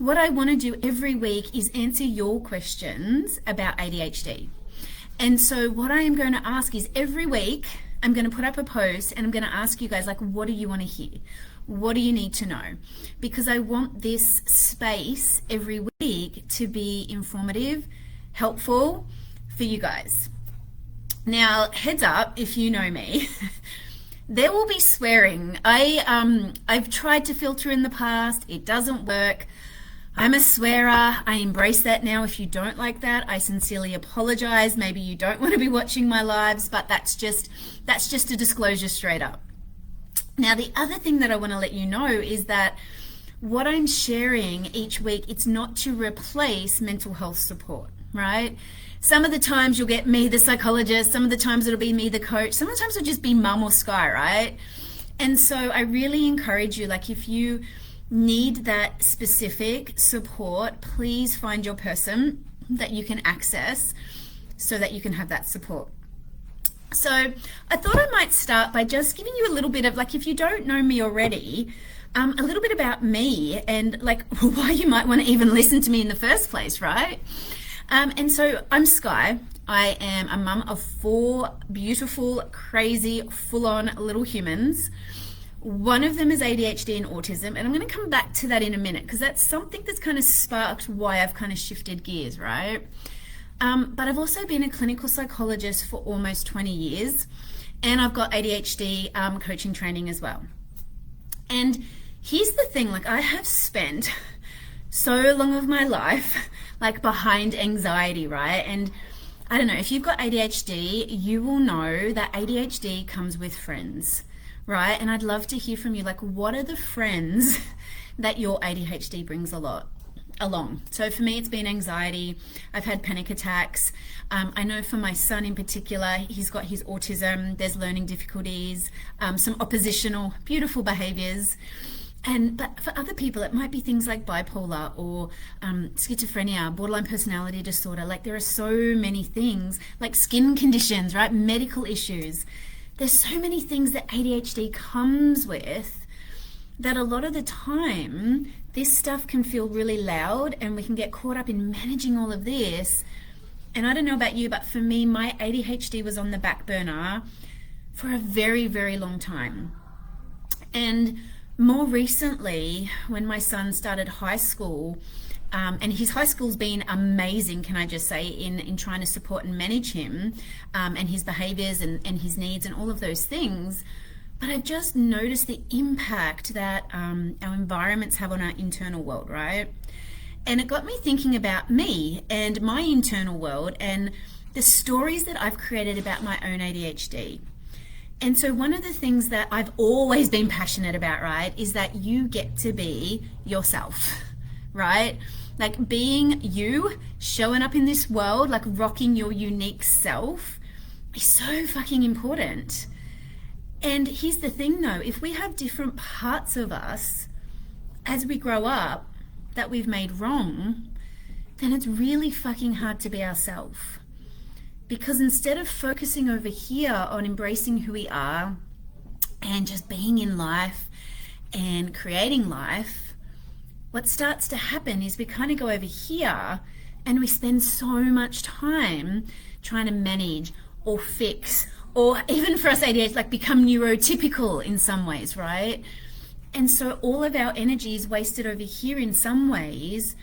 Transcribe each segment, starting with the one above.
what I want to do every week is answer your questions about ADHD. And so what I am going to ask is every week I'm going to put up a post and I'm going to ask you guys, like, what do you want to hear? What do you need to know? Because I want this space every week to be informative, helpful for you guys. Now, heads up, if you know me, there will be swearing. I've tried to filter in the past. It doesn't work. I'm a swearer. I embrace that now. If you don't like that, I sincerely apologize. Maybe you don't want to be watching my lives, but that's just a disclosure straight up. Now, the other thing that I want to let you know is that what I'm sharing each week, it's not to replace mental health support, right? Some of the times you'll get me, the psychologist. Some of the times it'll be me, the coach. Some of the times it'll just be mum or Sky, right? And so I really encourage you, like, if you need that specific support, please find your person that you can access so that you can have that support. So I thought I might start by just giving you a little bit of, like, if you don't know me already, a little bit about me and like why you might want to even listen to me in the first place, right? And so I'm Sky. I am a mum of 4 beautiful, crazy, full-on little humans. One of them is ADHD and autism, and I'm going to come back to that in a minute because that's something that's kind of sparked why I've kind of shifted gears, right? But I've also been a clinical psychologist for almost 20 years, and I've got ADHD coaching training as well. And here's the thing, like, I have spent so long of my life like behind anxiety, right? And I don't know, if you've got ADHD, you will know that ADHD comes with friends, right? And I'd love to hear from you, like, what are the friends that your ADHD brings along? So for me, it's been anxiety. I've had panic attacks. I know for my son in particular, he's got his autism. There's learning difficulties, some oppositional, beautiful behaviors. But for other people, it might be things like bipolar or schizophrenia, borderline personality disorder. Like, there are so many things, like skin conditions, right? Medical issues. There's so many things that ADHD comes with that a lot of the time, this stuff can feel really loud and we can get caught up in managing all of this. And I don't know about you, but for me, my ADHD was on the back burner for a very, very long time. And more recently, when my son started high school, and his high school's been amazing, can I just say, in trying to support and manage him and his behaviors and his needs and all of those things. But I've just noticed the impact that our environments have on our internal world, right? And it got me thinking about me and my internal world and the stories that I've created about my own ADHD. And so one of the things that I've always been passionate about, right, is that you get to be yourself, right? Like, being you, showing up in this world, like rocking your unique self is so fucking important. And here's the thing though, if we have different parts of us as we grow up that we've made wrong, then it's really fucking hard to be ourselves. Because instead of focusing over here on embracing who we are and just being in life and creating life, what starts to happen is we kind of go over here and we spend so much time trying to manage or fix, or even for us ADHD, like become neurotypical in some ways, right? And so all of our energy is wasted over here in some ways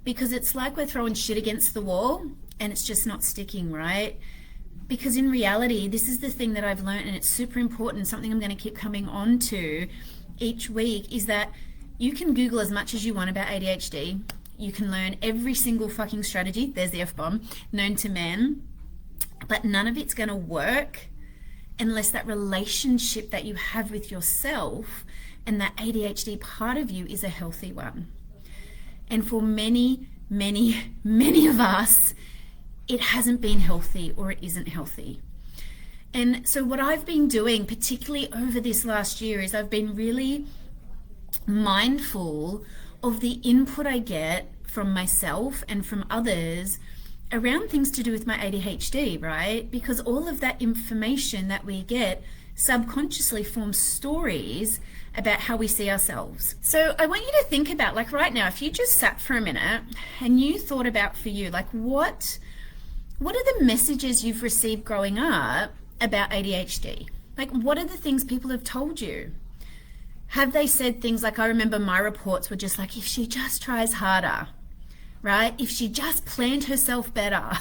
because it's like we're throwing shit against the wall and it's just not sticking, right? Because in reality, this is the thing that I've learned, and it's super important, something I'm going to keep coming on to each week, is that you can Google as much as you want about ADHD. You can learn every single fucking strategy, there's the F-bomb, known to man, but none of it's going to work unless that relationship that you have with yourself and that ADHD part of you is a healthy one. And for many, many, many of us, it hasn't been healthy, or it isn't healthy. And so what I've been doing, particularly over this last year, is I've been really mindful of the input I get from myself and from others around things to do with my ADHD, right? Because all of that information that we get subconsciously form stories about how we see ourselves. So I want you to think about, like right now, if you just sat for a minute and you thought about for you, like what are the messages you've received growing up about ADHD? Like, what are the things people have told you? Have they said things like, I remember my reports were just like, if she just tries harder, right? If she just planned herself better,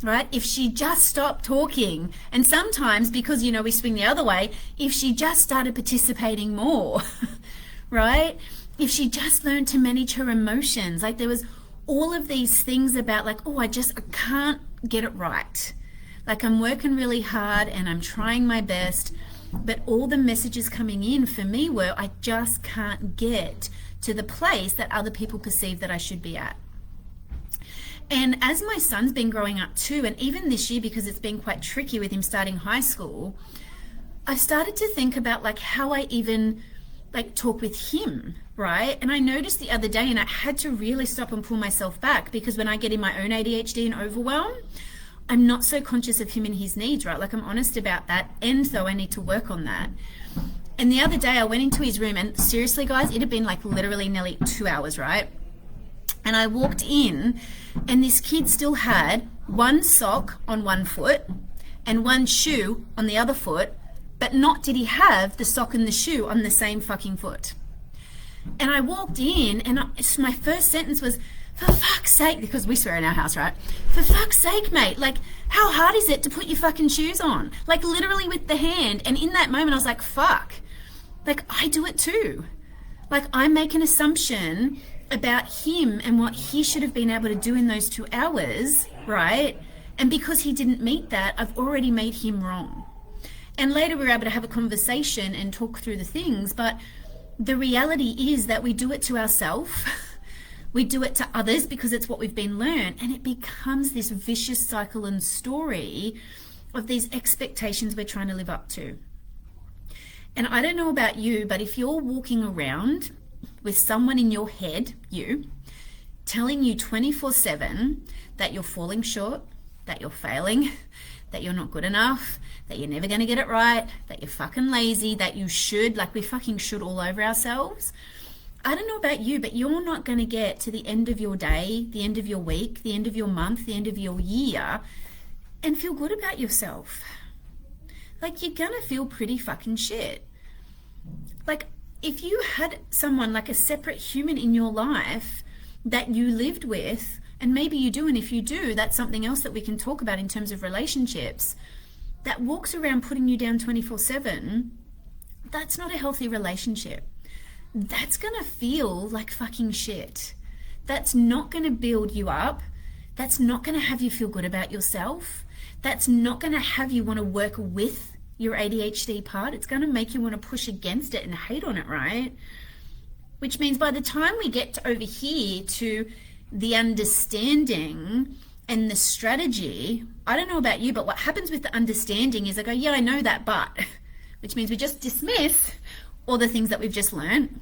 right? If she just stopped talking. And sometimes, because, you know, we swing the other way, if she just started participating more, right? If she just learned to manage her emotions. Like, there was all of these things about like, oh, I can't get it right. Like, I'm working really hard and I'm trying my best, but all the messages coming in for me were, I just can't get to the place that other people perceive that I should be at. And as my son's been growing up too, and even this year, because it's been quite tricky with him starting high school, I've started to think about like how I even like talk with him, right? And I noticed the other day, and I had to really stop and pull myself back, because when I get in my own ADHD and overwhelm, I'm not so conscious of him and his needs, right? Like, I'm honest about that, and so I need to work on that. And the other day I went into his room, and seriously guys, it had been like literally nearly 2 hours, right? And I walked in, and this kid still had one sock on one foot and one shoe on the other foot, but not did he have the sock and the shoe on the same fucking foot. And I walked in, and my first sentence was, for fuck's sake, because we swear in our house, right? For fuck's sake, mate, like, how hard is it to put your fucking shoes on? Like, literally with the hand. And in that moment, I was like, fuck. Like, I do it too. Like, I make an assumption about him and what he should have been able to do in those 2 hours, right? And because he didn't meet that, I've already made him wrong. And later we were able to have a conversation and talk through the things, but the reality is that we do it to ourselves. We do it to others because it's what we've been learned, and it becomes this vicious cycle and story of these expectations we're trying to live up to. And I don't know about you, but if you're walking around with someone in your head, telling you 24/7 that you're falling short, that you're failing, that you're not good enough, that you're never going to get it right, that you're fucking lazy, that you should, like we fucking should all over ourselves. I don't know about you, but you're not going to get to the end of your day, the end of your week, the end of your month, the end of your year, and feel good about yourself. Like, you're going to feel pretty fucking shit. Like, if you had someone, like a separate human in your life that you lived with, and maybe you do, and if you do, that's something else that we can talk about in terms of relationships, that walks around putting you down 24/7, that's not a healthy relationship. That's gonna feel like fucking shit. That's not gonna build you up. That's not gonna have you feel good about yourself. That's not gonna have you want to work with your ADHD part. It's gonna make you want to push against it and hate on it, right? Which means by the time we get to over here to the understanding and the strategy, I don't know about you, but what happens with the understanding is I go, yeah, I know that, but, which means we just dismiss all the things that we've just learned.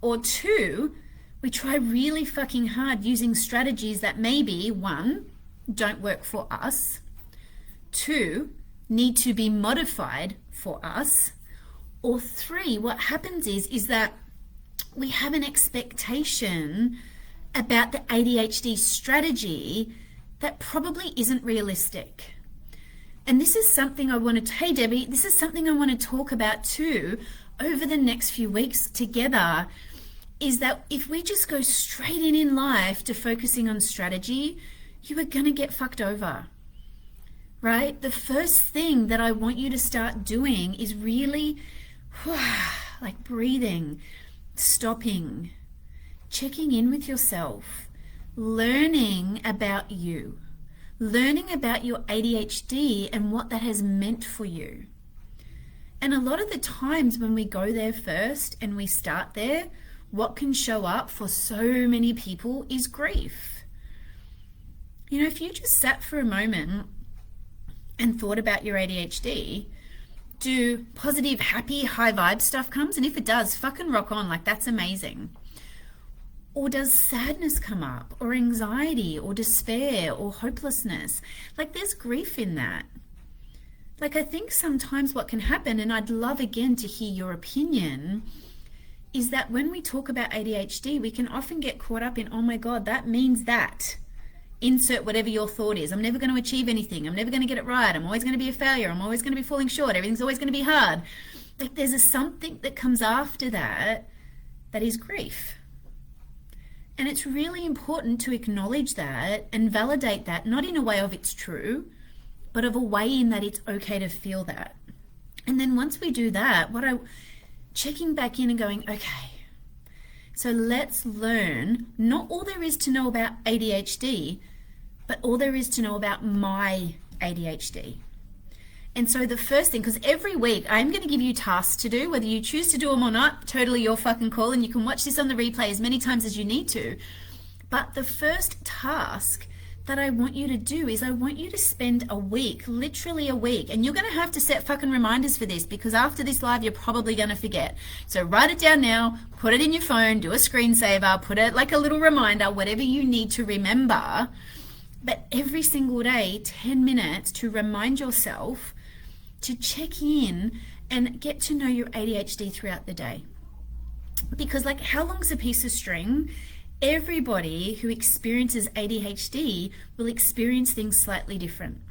Or two, we try really fucking hard using strategies that maybe, one, don't work for us, two, need to be modified for us, or three, what happens is that we have an expectation about the ADHD strategy that probably isn't realistic. And this is something I want to, hey Debbie, this is something I want to talk about too over the next few weeks together, is that if we just go straight in life to focusing on strategy, you are going to get fucked over, right? The first thing that I want you to start doing is really like breathing, stopping, checking in with yourself, learning about you, learning about your ADHD and what that has meant for you. And a lot of the times when we go there first and we start there, what can show up for so many people is grief. You know, if you just sat for a moment and thought about your ADHD, do positive, happy, high vibe stuff comes? And if it does, fucking rock on, like that's amazing. Or does sadness come up, or anxiety, or despair, or hopelessness? Like there's grief in that. Like, I think sometimes what can happen, and I'd love again to hear your opinion, is that when we talk about ADHD, we can often get caught up in, oh my God, that means that. Insert whatever your thought is. I'm never going to achieve anything. I'm never going to get it right. I'm always going to be a failure. I'm always going to be falling short. Everything's always going to be hard. Like, there's a something that comes after that is grief. And it's really important to acknowledge that and validate that, not in a way of it's true, but of a way in that it's okay to feel that. And then once we do that, checking back in and going, okay, so let's learn not all there is to know about ADHD, but all there is to know about my ADHD. And so the first thing, because every week I'm going to give you tasks to do, whether you choose to do them or not, totally your fucking call, and you can watch this on the replay as many times as you need to. But the first task that I want you to do is I want you to spend a week, literally a week, and you're going to have to set fucking reminders for this, because after this live, you're probably going to forget. So write it down now, put it in your phone, do a screensaver, put it like a little reminder, whatever you need to remember. But every single day, 10 minutes to remind yourself to check in and get to know your ADHD throughout the day. Because like, how long's a piece of string? Everybody who experiences ADHD will experience things slightly different,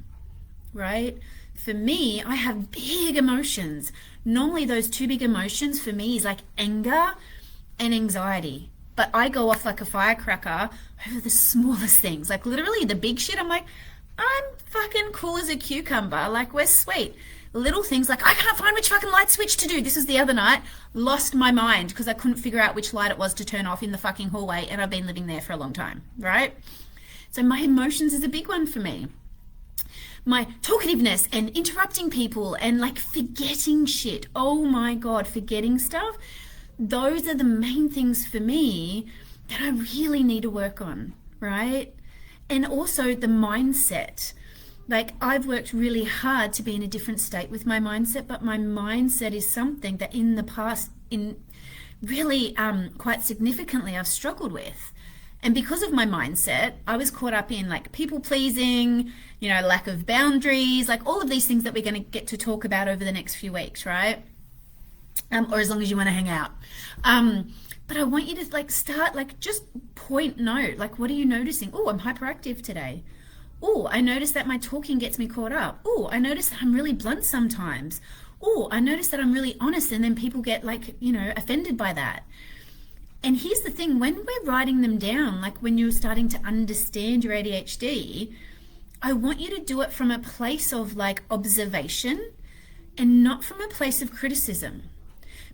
right? For me, I have big emotions. Normally those two big emotions for me is like anger and anxiety. But I go off like a firecracker over the smallest things. Like literally the big shit, I'm like, I'm fucking cool as a cucumber. Like, we're sweet. Little things like, I can't find which fucking light switch to do. This was the other night. Lost my mind because I couldn't figure out which light it was to turn off in the fucking hallway, and I've been living there for a long time, right? So my emotions is a big one for me. My talkativeness and interrupting people and like forgetting shit. Oh my God, forgetting stuff. Those are the main things for me that I really need to work on, right? And also the mindset. Like, I've worked really hard to be in a different state with my mindset, but my mindset is something that in the past, quite significantly, I've struggled with. And because of my mindset, I was caught up in like people pleasing, lack of boundaries, like all of these things that we're going to get to talk about over the next few weeks, right? Or as long as you want to hang out. But I want you to like start, like just point note, like what are you noticing? Oh, I'm hyperactive today. Oh, I notice that my talking gets me caught up. Oh, I notice that I'm really blunt sometimes. Oh, I notice that I'm really honest, and then people get like, offended by that. And here's the thing, when we're writing them down, like when you're starting to understand your ADHD, I want you to do it from a place of like observation and not from a place of criticism.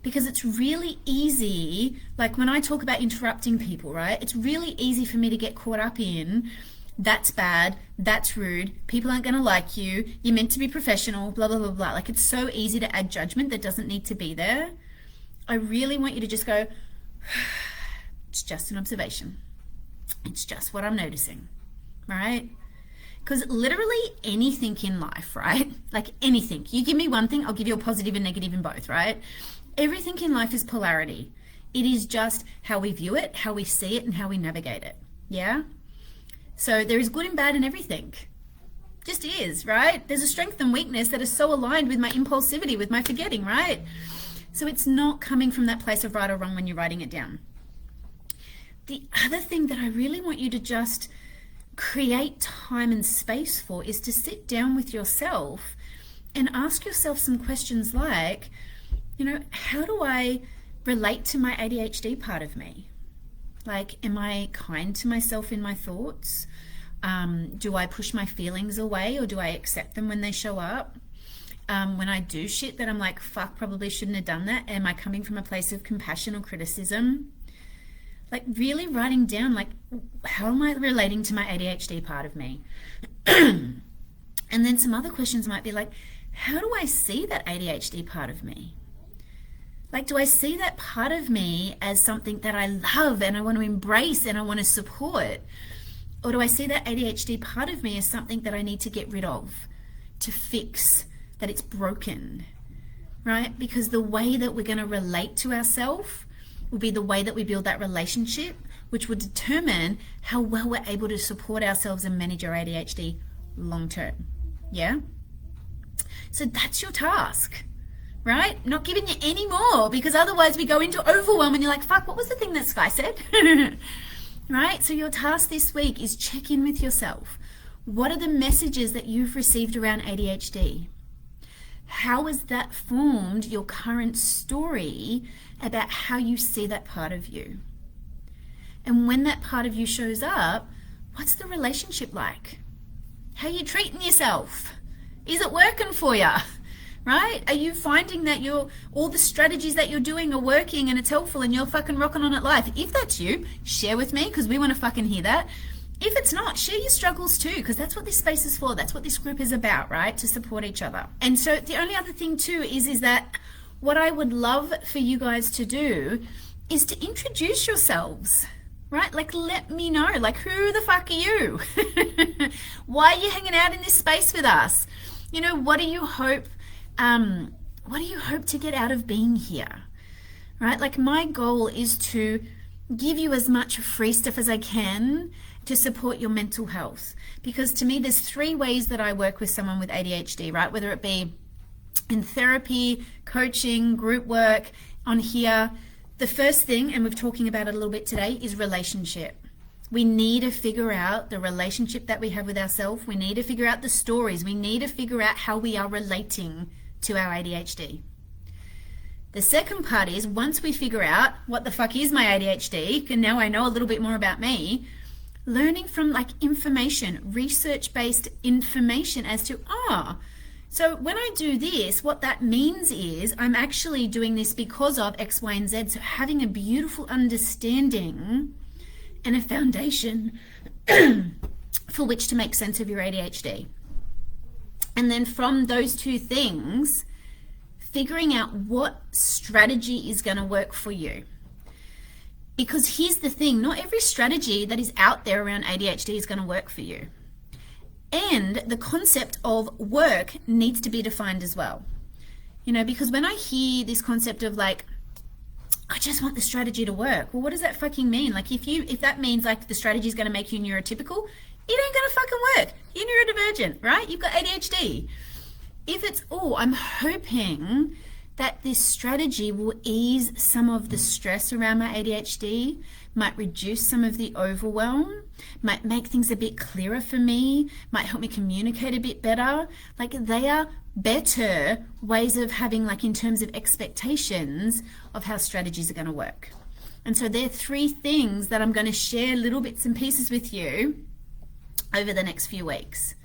Because it's really easy, like when I talk about interrupting people, right? It's really easy for me to get caught up in, that's bad, that's rude, people aren't going to like you, you're meant to be professional, blah, blah, blah, blah. Like, it's so easy to add judgment that doesn't need to be there. I really want you to just go, it's just an observation. It's just what I'm noticing, right? Because literally anything in life, right? Like anything. You give me one thing, I'll give you a positive and negative in both, right? Everything in life is polarity. It is just how we view it, how we see it, and how we navigate it, yeah? So there is good and bad in everything. Just is, right? There's a strength and weakness that is so aligned with my impulsivity, with my forgetting, right? So it's not coming from that place of right or wrong when you're writing it down. The other thing that I really want you to just create time and space for is to sit down with yourself and ask yourself some questions like, how do I relate to my ADHD part of me? Like, am I kind to myself in my thoughts? Do I push my feelings away, or do I accept them when they show up? When I do shit that I'm like, fuck, probably shouldn't have done that, am I coming from a place of compassion or criticism? Like really writing down, like, how am I relating to my ADHD part of me? And then some other questions might be like, how do I see that ADHD part of me? Like, do I see that part of me as something that I love and I want to embrace and I want to support? Or do I see that ADHD part of me as something that I need to get rid of, to fix, that it's broken, right? Because the way that we're going to relate to ourselves will be the way that we build that relationship, which will determine how well we're able to support ourselves and manage our ADHD long term, yeah? So that's your task, right? Not giving you any more, because otherwise we go into overwhelm and you're like, fuck, what was the thing that Sky said? Right? So your task this week is check in with yourself. What are the messages that you've received around ADHD? How has that formed your current story about how you see that part of you? And when that part of you shows up, what's the relationship like? How are you treating yourself? Is it working for you? Right? Are you finding that all the strategies that you're doing are working and it's helpful and you're fucking rocking on at life? If that's you, share with me, because we want to fucking hear that. If it's not, share your struggles too, because that's what this space is for. That's what this group is about, right? To support each other. And so the only other thing too is that what I would love for you guys to do is to introduce yourselves, right? Like, let me know, like, who the fuck are you? Why are you hanging out in this space with us? You know, what do you hope to get out of being here, right? Like, my goal is to give you as much free stuff as I can to support your mental health. Because to me, there's 3 ways that I work with someone with ADHD, right? Whether it be in therapy, coaching, group work, on here. The first thing, and we're talking about it a little bit today, is relationship. We need to figure out the relationship that we have with ourselves. We need to figure out the stories. We need to figure out how we are relating to our ADHD. The second part is, once we figure out what the fuck is my ADHD, and now I know a little bit more about me, learning from like information, research-based information as to, so when I do this, what that means is I'm actually doing this because of X, Y, and Z. So having a beautiful understanding and a foundation for which to make sense of your ADHD. And then from those 2 things, figuring out what strategy is going to work for you. Because here's the thing, not every strategy that is out there around ADHD is going to work for you. And the concept of work needs to be defined as well. You know, because when I hear this concept of like, I just want the strategy to work. Well, what does that fucking mean? Like, if that means like the strategy is going to make you neurotypical, it ain't going to fucking work. You're neurodivergent, right? You've got ADHD. If it's, I'm hoping that this strategy will ease some of the stress around my ADHD, might reduce some of the overwhelm, might make things a bit clearer for me, might help me communicate a bit better. Like, they are better ways of having, like, in terms of expectations of how strategies are going to work. And so there are 3 things that I'm going to share little bits and pieces with you over the next few weeks.